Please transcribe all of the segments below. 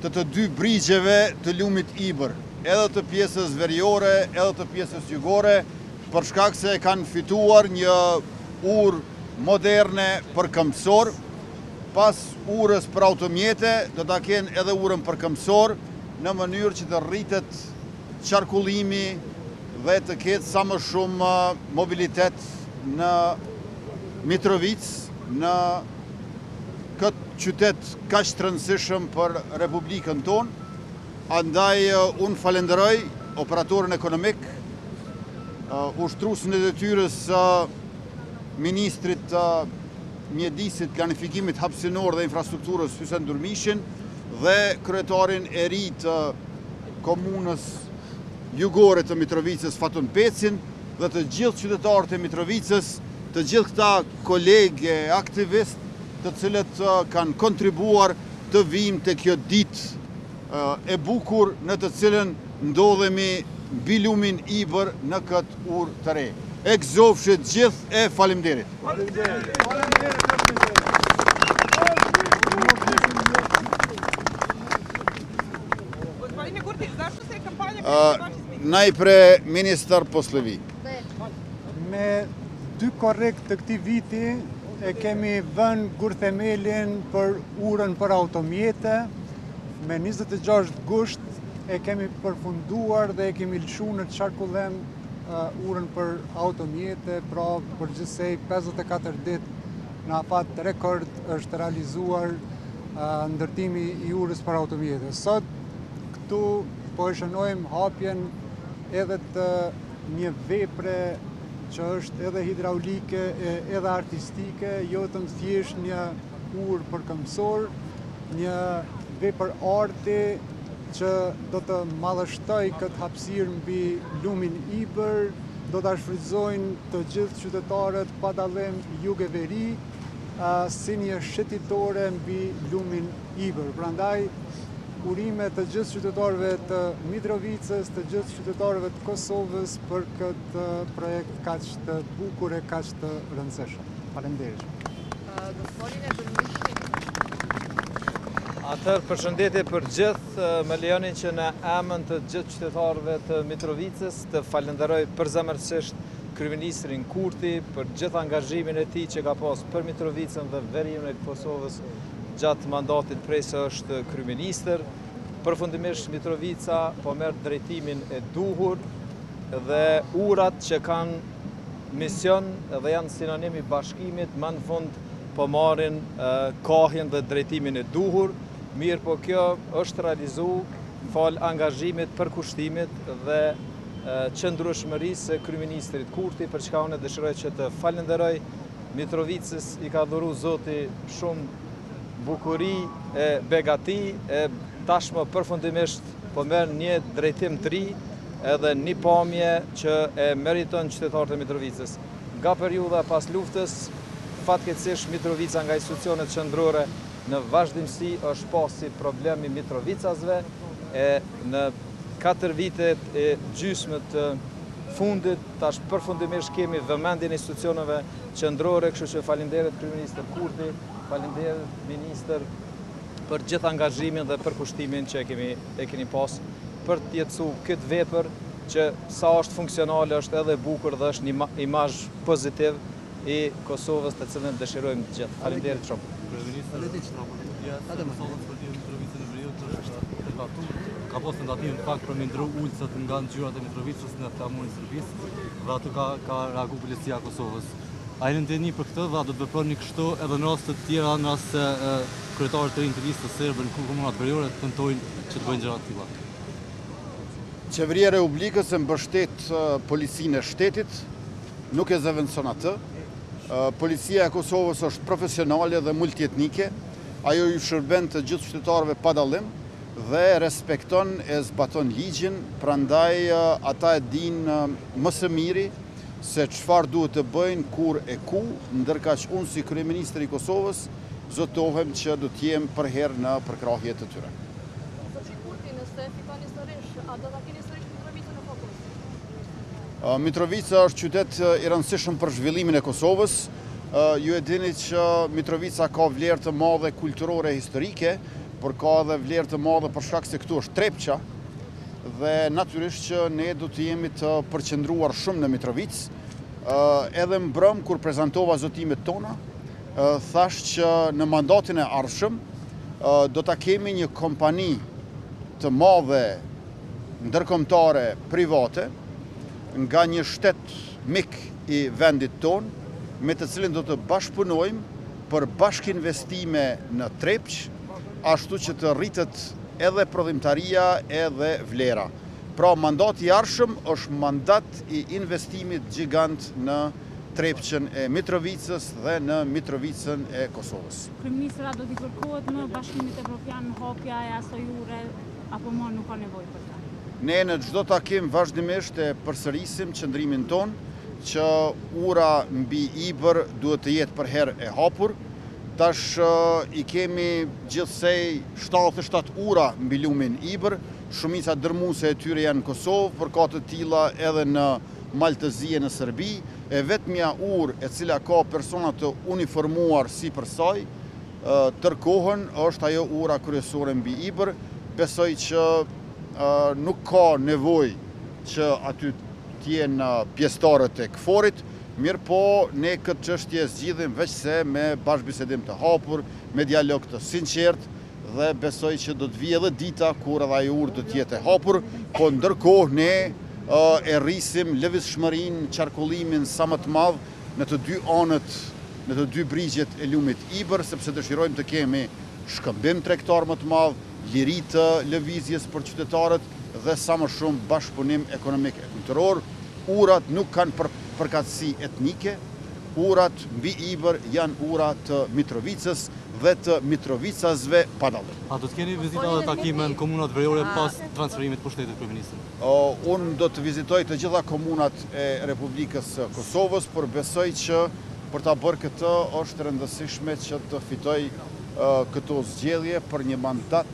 Të dy brigjeve të lumit Ibër, edhe të pjesës veriore, edhe të pjesës jugore, për shkak se kanë fituar një urë moderne për këmbësor. Pas urës për automjete, do ta kenë edhe urën për këmbësor, në mënyrë që të rritet qarkullimi dhe të ketë sa më shumë mobilitet në Mitrovic, në këtë qytet kaq të rëndësishëm për Republikën tonë. Andaj unë falenderoj operatorën ekonomik, ushtruesin e detyrës ministrit të mjedisit, planifikimit hapësinor dhe infrastrukturës Hysen Durmishin dhe kryetarin e ri të komunës jugore të Mitrovicës Fatun Pecin dhe të gjithë qytetarët e Mitrovicës, të gjithë këta kolegë, aktivistë, të cilët kanë kontribuar të vijmë të kjo ditë e bukur në të cilën ndodhemi mbi lumin Ibër në këtë urë të re. E gëzofshit gjithë e faleminderit. Najpre ministar Poslevi. Me 2 korrekt të këtij viti e kemi vënë gurthemelin për urën për automjete. Me 26 gusht e kemi përfunduar dhe e kemi lëshuar në qarkullim urën për automjete, pra përgjithsej 54 ditë në afat rekord është realizuar ndërtimi i urës për automjete. Sot këtu po e shënojmë hapjen edhe të një vepre që është edhe hidraulike, edhe artistike, jo të thjesht një urë për këmbësor, një vepër arti që do të madhështoj këtë hapësirë mbi lumin Ibër, do të shfrytëzojnë të gjithë qytetarët pa dallim jug e veri, si një shëtitore mbi lumin Ibër. Prandaj, urime të gjithë qytetarëve të Mitrovicës, të gjithë qytetarëve të Kosovës për këtë projekt kaq të bukur e kaq të rëndësishëm. Faleminderit. Gospodine Durmishi. Atëherë përshëndetje për gjithë, më lejoni që në emër të gjithë qytetarëve të Mitrovicës të falenderoj përzemërsisht kryeministrin Kurti për gjithë angazhimin e tij që ka pas për Mitrovicën dhe verimin e Kosovës gjatë mandatit prej se është kryeministër. Përfundimisht Mitrovica po merr drejtimin e duhur dhe urat që kanë mision dhe janë sinonim i bashkimit, më në fund po marrin kohën dhe drejtimin e duhur. Mirë po kjo është realizuar fal angazhimit, përkushtimit dhe qëndrueshmërisë së kryeministrit Kurti, për çka unë dëshiroj që të falenderoj. Mitrovicës i ka dhuru Zoti shumë bukuri e begati, tashmë përfundimisht po merr një drejtim të ri edhe një pamje që e meriton qytetarët e Mitrovicës. Nga periudha pas luftës, fatkeqësisht Mitrovica nga institucionet qendrore në vazhdimsi është pasi problemi Mitrovicasve në 4 vitet e gjysmë të fundit, tash përfundimisht kemi vëmendjen e institucioneve qendrore, kështu që faleminderit kryeministër Kurti, faleminderit ministër për gjithë angazhimin dhe përkushtimin që e keni pas për të jetësuar këtë vepër që sa është funksionale është edhe bukur dhe është një imazh pozitiv i Kosovës të cilën dëshirojmë të gjithë. Faleminderit shumë. Ka pas tentativë në fakt për me ndru ulësat nga ngjyrat e Mitrovicës në flamurin Serbisë dhe aty ka reagu policia e Kosovës. A jeni ndjenjë për këtë dhe do të veproni kështu edhe në raste të tjera, në rast se kryetarët e rinj të listës serbe në komunat veriore tentojnë që të bëjnë gjëra të tilla? Qeveria e Republikës e mbështet policinë e shtetit, nuk e zëvendëson atë. Policia e Kosovës është profesionale dhe multietnike, ajo ju shërben të gjithë qytetarëve pa dallim dhe respekton e zbaton ligjin, prandaj ata e dinë më së miri se çfarë duhet të bëjnë, kur e ku, ndërkaq unë si kryeministri i Kosovës zotohem që do të jem për herë në përkrahje të tyre. Soçi Kurti, nëse fikoni sërish, a do ta keni sërish Mitrovicën në fokus? Mitrovica është qytet i rëndësishëm për zhvillimin e Kosovës. Ju e dini që Mitrovica ka vlerë të madhe kulturore historike, por ka edhe vlerë të madhe për shkak se këtu është Trepça, dhe natyrisht që ne do të jemi të përqendruar shumë në Mitrovicë. Edhe mbrëm kur prezantova zotimet tona, thash që në mandatin e ardhshëm do ta kemi një kompani të madhe ndërkombëtare private nga një shtet mik i vendit ton, me të cilin do të bashkëpunojmë për bashkëinvestime në Trepç, ashtu që të rritet edhe prodhimtaria edhe vlera. Pra mandati i ardhshëm është mandat i investimit gjigant në Trepçën e Mitrovicës dhe në Mitrovicën e Kosovës. Kryeministra do t'i kërkohet në Bashkimit Evropian hapja e asaj ure, apo më nuk ka nevojë për ta? Ne në çdo takim vazhdimisht e përsërisim qëndrimin ton që ura mbi Ibër duhet të jetë për herë e hapur. Tash i kemi gjithsej 77 ura mbi lumin Ibër, shumica dërmuese e tyre janë në Kosovë, por ka të tilla edhe në Maltëzi e në Serbi, e vetmja urë e cila ka persona të uniformuar si për saj, tërkohën është ajo ura kryesore mbi Ibër. Besoj që nuk ka nevojë që aty t'jenë pjesëtarët e KFOR-it, mirë po ne këtë çështje zgjidhim veçse me bashkëbisedim të hapur, me dialog të sinqert, dhe besoj që do të vijë edhe dita kur edhe ajo urë do të jetë e hapur, po ndërkohë ne e rrisim lëvizshmërinë, qarkullimin sa më të madh në të dy anët, në të dy brigjet e lumit Ibër, sepse dëshirojmë të kemi shkëmbim tregtar më të madh, liri të lëvizjes për qytetarët dhe sa më shumë bashkëpunim ekonomik e kulturor. Urat nuk kanë përkatësi etnike, urat mbi Ibër janë ura të Mitrovicës dhe të Mitrovicasve padallë. A do të keni vizita dhe takime në komunat veriore pas transferimit pushtetit kryeministrit? Unë do të vizitoj të gjitha komunat e Republikës Kosovës, por besoj që për ta bërë këtë është rëndësishme që të fitoj këto zgjedhje për një mandat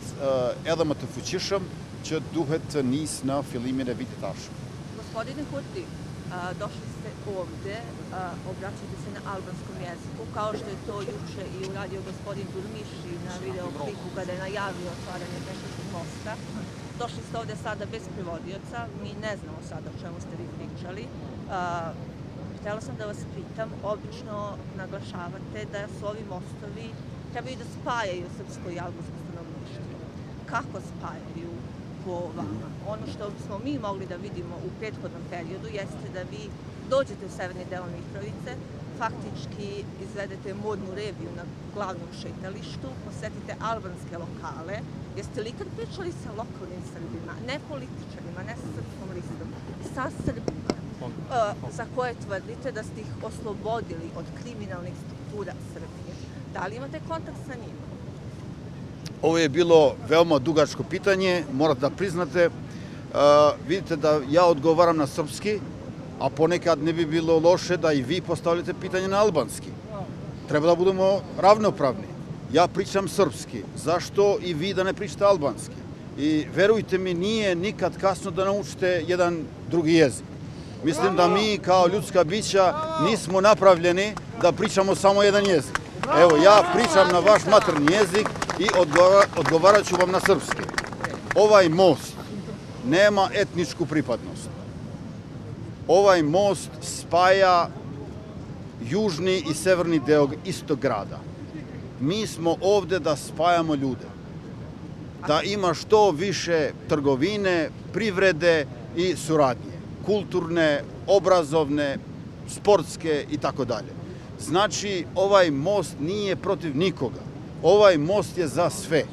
edhe më të fuqishëm që duhet të nisë në fillimin e vitit ardhshëm. Gospodine Kurti, došli ste ovdje, obraćate se na albanskom jeziku, kao što je to juče i uradio gospodin Durmiši na video klipu kada je najavio otvaranje Pešterskog mosta. Došli ste ovdje sada bez prevodioca, mi ne znamo sada o čemu ste vi pričali. Htjela sam da vas pitam, obično naglašavate da su ovi mostovi trebaju da spajaju srpsko i albansko stanovništvo. Kako spajaju po vama? Ono što smo mi mogli da vidimo u prethodnom periodu jeste da vi dođete u severni deo Mitrovice, faktički izvedete modnu reviju na glavnom šetalištu, posetite albanske lokale. Jeste li ikad pričali sa lokalnim Srbima, ne političarima, ne sa Srpskom listom, sa Srbima, za koje tvrdite da ste ih oslobodili od kriminalnih struktura Srbije? Da li imate kontakt sa njima? Ovo je bilo veoma dugačko pitanje, morate da priznate. Vidite da ja odgovaram na srpski, a ponekad ne bi bilo loše da i vi postavljate pitanje na albanski. Treba da budemo ravnopravni. Ja pričam srpski, zašto i vi da ne pričate albanski? I verujte mi, nije nikad kasno da naučite jedan drugi jezik. Mislim da mi kao ljudska bića nismo napravljeni da pričamo samo jedan jezik. Evo, ja pričam na vaš maternji jezik i odgovarat ću vam na srpski. Ovaj most nema etničku pripadnost. Ovaj most spaja južni i severni deo istog grada. Mi smo ovde da spajamo ljude. Da ima što više trgovine, privrede i suradnje. Kulturne, obrazovne, sportske i tako dalje. Znači, ovaj most nije protiv nikoga. Ovaj most je za sve.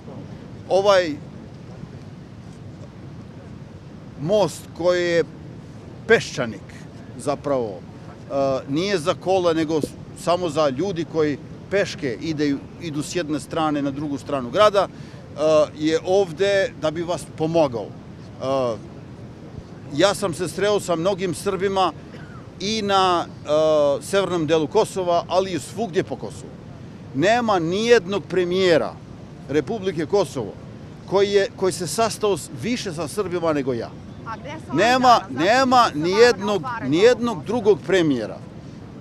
Ovaj most koji je peščanik, zapravo, nije za kola, nego samo za ljudi koji peške idu s jedne strane na drugu stranu grada, je ovde da bi vas pomogao. Ja sam se sreo sa mnogim Srbima i na severnom delu Kosova, ali i svugdje po Kosovu. Nema nijednog premijera Republike Kosovo koji se sastao više sa Srbima nego ja. Nema nijednog drugog premijera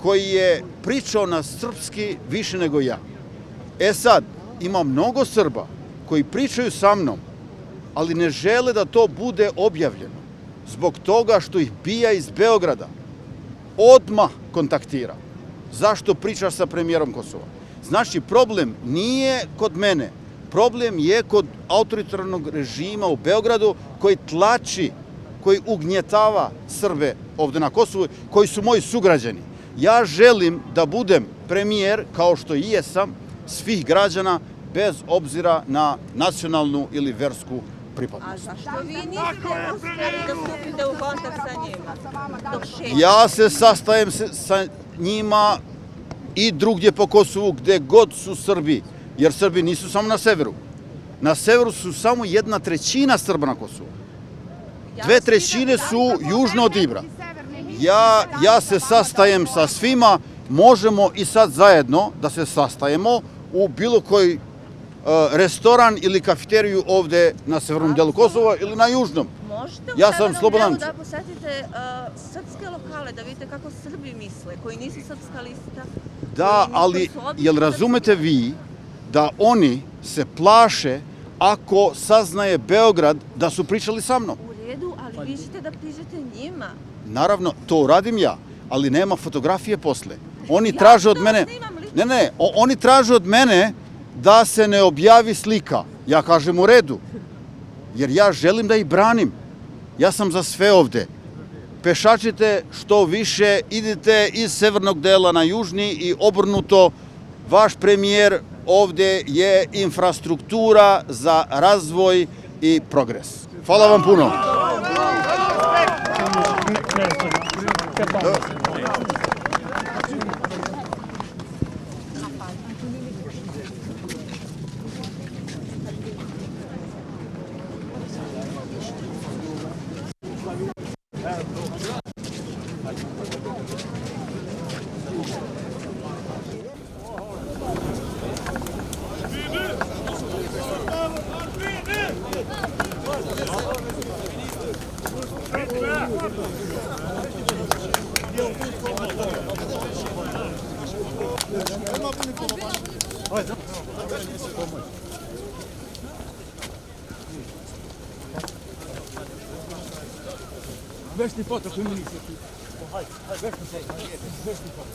koji je pričao na srpski više nego ja. E sad, ima mnogo Srba koji pričaju sa mnom, ali ne žele da to bude objavljeno. Zbog toga što ih bija iz Beograda odmah kontaktira. Zašto pričaš sa premijerom Kosova? Znači, problem nije kod mene. Problem je kod autoritarnog režima u Beogradu koji tlači, koji ugnjetava Srbe ovde na Kosovu, koji su moji sugrađani. Ja želim da budem premijer, kao što i jesam, svih građana, bez obzira na nacionalnu ili versku pripadnost. A zašto vi niste uspjeli da stupite u kontakt sa njima? Ja se sastajem sa njima i drugdje po Kosovu, gde god su Srbi, jer Srbi nisu samo na severu. Na severu su samo 1/3 Srba na Kosovu. 2/3 su južno od Ibra. Ja se sastajem sa svima, možemo i sad zajedno da se sastajemo u bilo koji restoran ili kafeteriju ovde na severnom delu Kosova ili na južnom. Možete u Ja sam severnom slobodan. delu da posetite srpske lokale, da vidite kako Srbi misle, koji nisu srpska lista. Da, ali jel razumete vi da oni se plaše ako saznaje Beograd da su pričali sa mnom? U redu, ali vi ćete da priđete njima. Naravno, to radim ja, ali nema fotografije posle. Oni traže od mene... Oni traže od mene da se ne objavi slika. Ja kažem u redu, jer ja želim da ih branim. Ja sam za sve ovde. Pešačite što više, idite iz severnog dela na južni i obrnuto. Vaš premijer ovde je infrastruktura za razvoj i progres. Hvala vam puno. Vesti foto femminista. Vesti foto.